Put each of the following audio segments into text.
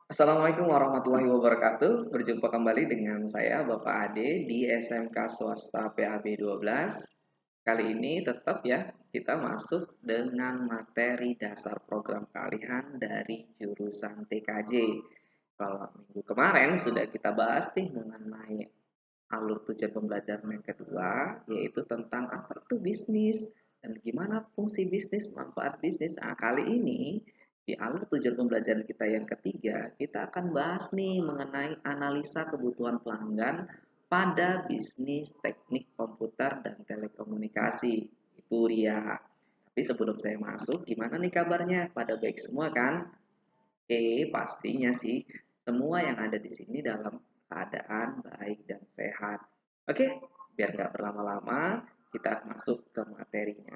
Assalamualaikum warahmatullahi wabarakatuh. Berjumpa kembali dengan saya Bapak Ade di SMK Swasta PAB 12. Kali ini tetap ya kita masuk dengan materi dasar program keahlian dari jurusan TKJ. Kalau minggu kemarin sudah kita bahas nih mengenai alur tujuan pembelajaran yang kedua, yaitu tentang apa itu bisnis dan gimana fungsi bisnis, manfaat bisnis. Nah, kali ini di alur tujuan pembelajaran kita yang ketiga, kita akan bahas nih mengenai analisa kebutuhan pelanggan pada bisnis teknik komputer dan telekomunikasi. Itu dia. Tapi sebelum saya masuk, gimana nih kabarnya? Pada baik semua kan? Pastinya sih semua yang ada di sini dalam keadaan baik dan sehat. Oke, biar nggak berlama-lama, kita masuk ke materinya.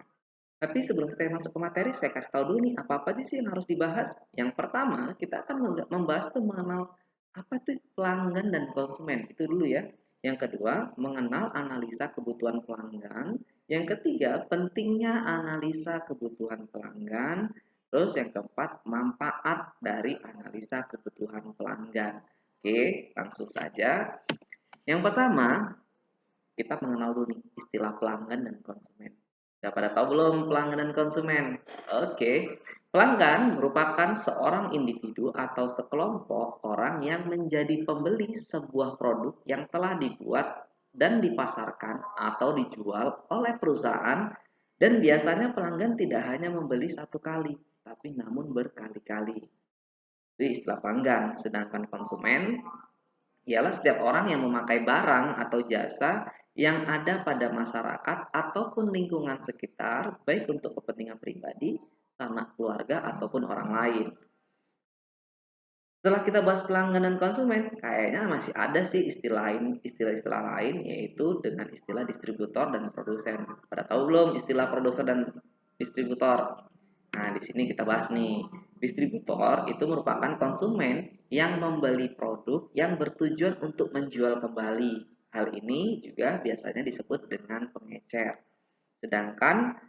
Tapi sebelum saya masuk ke materi, saya kasih tahu dulu nih apa-apa sih yang harus dibahas. Yang pertama, kita akan membahas tuh mengenal apa tuh pelanggan dan konsumen. Itu dulu ya. Yang kedua, mengenal analisa kebutuhan pelanggan. Yang ketiga, pentingnya analisa kebutuhan pelanggan. Terus yang keempat, manfaat dari analisa kebutuhan pelanggan. Oke, langsung saja. Yang pertama, kita mengenal dulu nih istilah pelanggan dan konsumen. Udah pada tahu belum pelanggan dan konsumen? Oke, pelanggan merupakan seorang individu atau sekelompok orang yang menjadi pembeli sebuah produk yang telah dibuat dan dipasarkan atau dijual oleh perusahaan, dan biasanya pelanggan tidak hanya membeli satu kali, tapi namun berkali-kali. Itu istilah pelanggan. Sedangkan konsumen ialah setiap orang yang memakai barang atau jasa yang ada pada masyarakat ataupun lingkungan sekitar, baik untuk kepentingan pribadi, sanak keluarga, ataupun orang lain. Setelah kita bahas pelanggan dan konsumen, kayaknya masih ada sih istilah-istilah lain, yaitu dengan istilah distributor dan produsen. Pada tahu belum istilah produsen dan distributor? Nah, di sini kita bahas nih. Distributor itu merupakan konsumen yang membeli produk yang bertujuan untuk menjual kembali. Hal ini juga biasanya disebut dengan pengecer. Sedangkan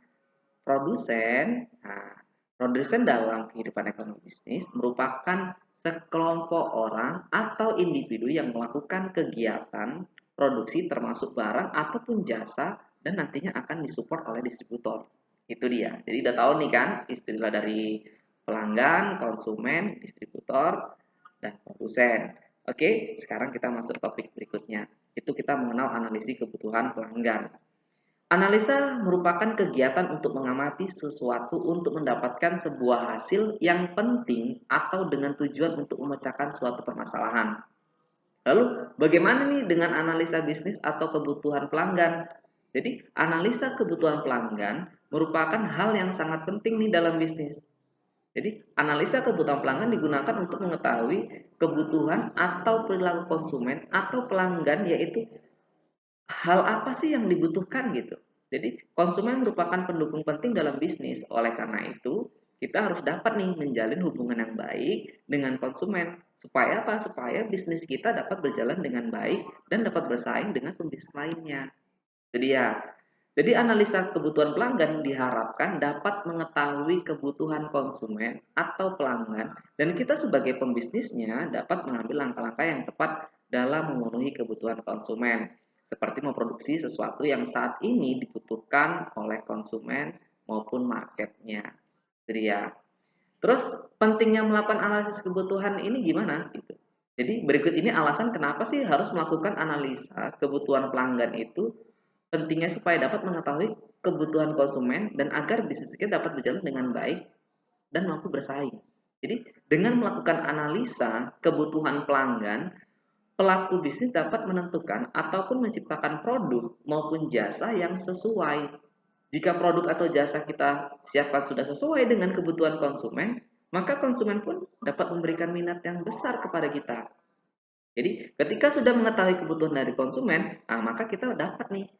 produsen, nah, produsen dalam kehidupan ekonomi bisnis merupakan sekelompok orang atau individu yang melakukan kegiatan produksi termasuk barang ataupun jasa dan nantinya akan disupport oleh distributor. Itu dia. Jadi udah tahu nih kan istilah dari pelanggan, konsumen, distributor, dan produsen. Oke, sekarang kita masuk topik berikutnya. Itu kita mengenal analisis kebutuhan pelanggan. Analisa merupakan kegiatan untuk mengamati sesuatu untuk mendapatkan sebuah hasil yang penting atau dengan tujuan untuk memecahkan suatu permasalahan. Lalu, bagaimana nih dengan analisa bisnis atau kebutuhan pelanggan? Jadi, analisa kebutuhan pelanggan merupakan hal yang sangat penting nih dalam bisnis. Jadi, analisa kebutuhan pelanggan digunakan untuk mengetahui kebutuhan atau perilaku konsumen atau pelanggan, yaitu hal apa sih yang dibutuhkan gitu. Jadi konsumen merupakan pendukung penting dalam bisnis. Oleh karena itu, kita harus dapat nih menjalin hubungan yang baik dengan konsumen. Supaya apa? Supaya bisnis kita dapat berjalan dengan baik dan dapat bersaing dengan pembisnis lainnya. Jadi ya. Jadi analisa kebutuhan pelanggan diharapkan dapat mengetahui kebutuhan konsumen atau pelanggan, dan kita sebagai pembisnisnya dapat mengambil langkah-langkah yang tepat dalam memenuhi kebutuhan konsumen, seperti memproduksi sesuatu yang saat ini dibutuhkan oleh konsumen maupun marketnya. Jadi ya. Terus pentingnya melakukan analisis kebutuhan ini gimana gitu. Jadi berikut ini alasan kenapa sih harus melakukan analisa kebutuhan pelanggan itu. Pentingnya supaya dapat mengetahui kebutuhan konsumen dan agar bisnis kita dapat berjalan dengan baik dan mampu bersaing. Jadi, dengan melakukan analisa kebutuhan pelanggan, pelaku bisnis dapat menentukan ataupun menciptakan produk maupun jasa yang sesuai. Jika produk atau jasa kita siapkan sudah sesuai dengan kebutuhan konsumen, maka konsumen pun dapat memberikan minat yang besar kepada kita. Jadi, ketika sudah mengetahui kebutuhan dari konsumen, maka kita dapat nih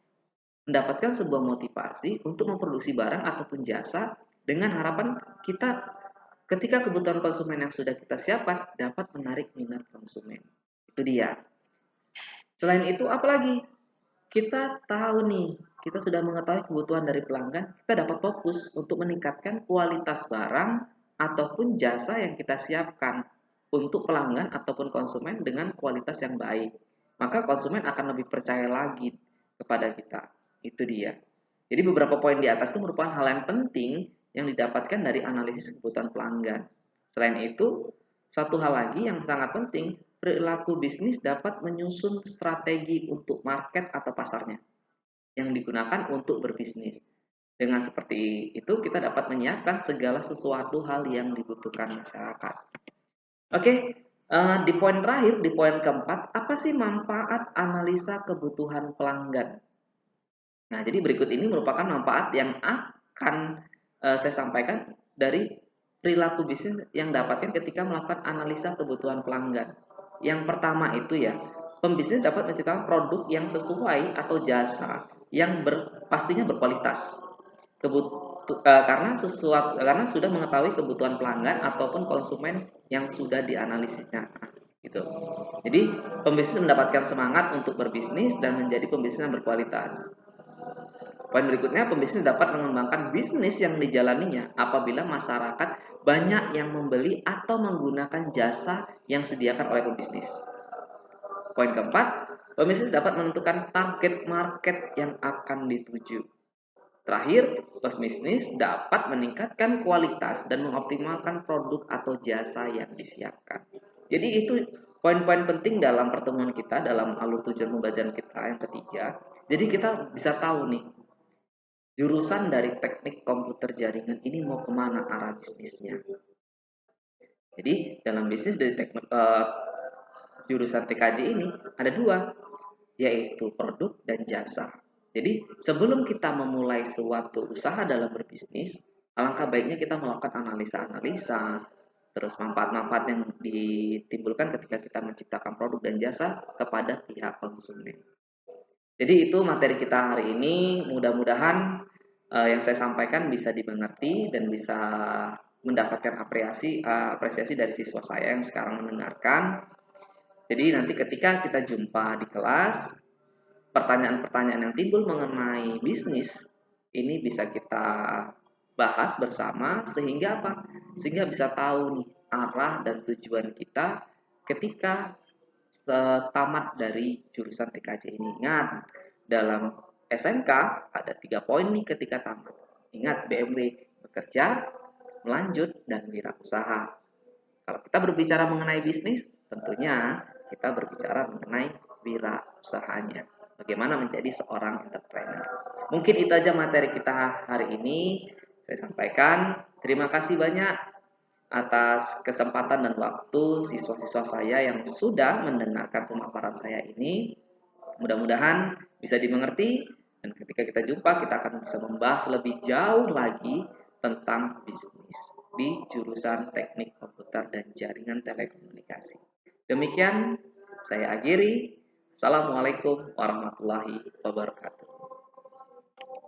mendapatkan sebuah motivasi untuk memproduksi barang ataupun jasa dengan harapan kita ketika kebutuhan konsumen yang sudah kita siapkan dapat menarik minat konsumen. Itu dia. Selain itu, apalagi? Kita tahu nih, kita sudah mengetahui kebutuhan dari pelanggan, kita dapat fokus untuk meningkatkan kualitas barang ataupun jasa yang kita siapkan. untuk pelanggan ataupun konsumen dengan kualitas yang baik. Maka konsumen akan lebih percaya lagi kepada kita. Itu dia. Jadi beberapa poin di atas itu merupakan hal yang penting yang didapatkan dari analisis kebutuhan pelanggan. Selain itu, satu hal lagi yang sangat penting, perilaku bisnis dapat menyusun strategi untuk market atau pasarnya yang digunakan untuk berbisnis. Dengan seperti itu, kita dapat menyiapkan segala sesuatu hal yang dibutuhkan masyarakat. Oke, di poin terakhir, di poin keempat, apa sih manfaat analisa kebutuhan pelanggan? Nah, jadi berikut ini merupakan manfaat yang akan saya sampaikan dari perilaku bisnis yang dapatkan ketika melakukan analisa kebutuhan pelanggan. Yang pertama itu ya, pembisnis dapat menciptakan produk yang sesuai atau jasa yang pastinya berkualitas. Karena sudah mengetahui kebutuhan pelanggan ataupun konsumen yang sudah dianalisisnya gitu. Jadi pembisnis mendapatkan semangat untuk berbisnis dan menjadi pembisnis yang berkualitas. Poin berikutnya, pembisnis dapat mengembangkan bisnis yang dijalaninya apabila masyarakat banyak yang membeli atau menggunakan jasa yang disediakan oleh pembisnis. Poin keempat, pembisnis dapat menentukan target market yang akan dituju. Terakhir, pembisnis dapat meningkatkan kualitas dan mengoptimalkan produk atau jasa yang disiapkan. Jadi itu poin-poin penting dalam pertemuan kita, dalam alur tujuan pembelajaran kita yang ketiga. Jadi kita bisa tahu nih, jurusan dari teknik komputer jaringan ini mau kemana arah bisnisnya. Jadi dalam bisnis dari jurusan TKJ ini ada dua, yaitu produk dan jasa. Jadi sebelum kita memulai suatu usaha dalam berbisnis, alangkah baiknya kita melakukan analisa-analisa, terus manfaat-manfaat yang ditimbulkan ketika kita menciptakan produk dan jasa kepada pihak konsumen. Jadi itu materi kita hari ini, mudah-mudahan yang saya sampaikan bisa dimengerti dan bisa mendapatkan apresiasi dari siswa saya yang sekarang mendengarkan. Jadi nanti ketika kita jumpa di kelas, pertanyaan-pertanyaan yang timbul mengenai bisnis ini bisa kita bahas bersama sehingga apa? Sehingga bisa tahu nih arah dan tujuan kita ketika tamat dari jurusan TKJ ini. Ingat, dalam SMK ada 3 poin nih ketika tamat. Ingat, BMW bekerja, melanjut, dan wirausaha. Kalau kita berbicara mengenai bisnis, tentunya kita berbicara mengenai wirausahanya. Bagaimana menjadi seorang entrepreneur. Mungkin itu aja materi kita hari ini. Saya sampaikan. Terima kasih banyak atas kesempatan dan waktu siswa-siswa saya yang sudah mendengarkan pemaparan saya ini. Mudah-mudahan bisa dimengerti dan ketika kita jumpa kita akan bisa membahas lebih jauh lagi tentang bisnis di jurusan Teknik Komputer dan Jaringan Telekomunikasi. Demikian saya akhiri. Assalamualaikum warahmatullahi wabarakatuh.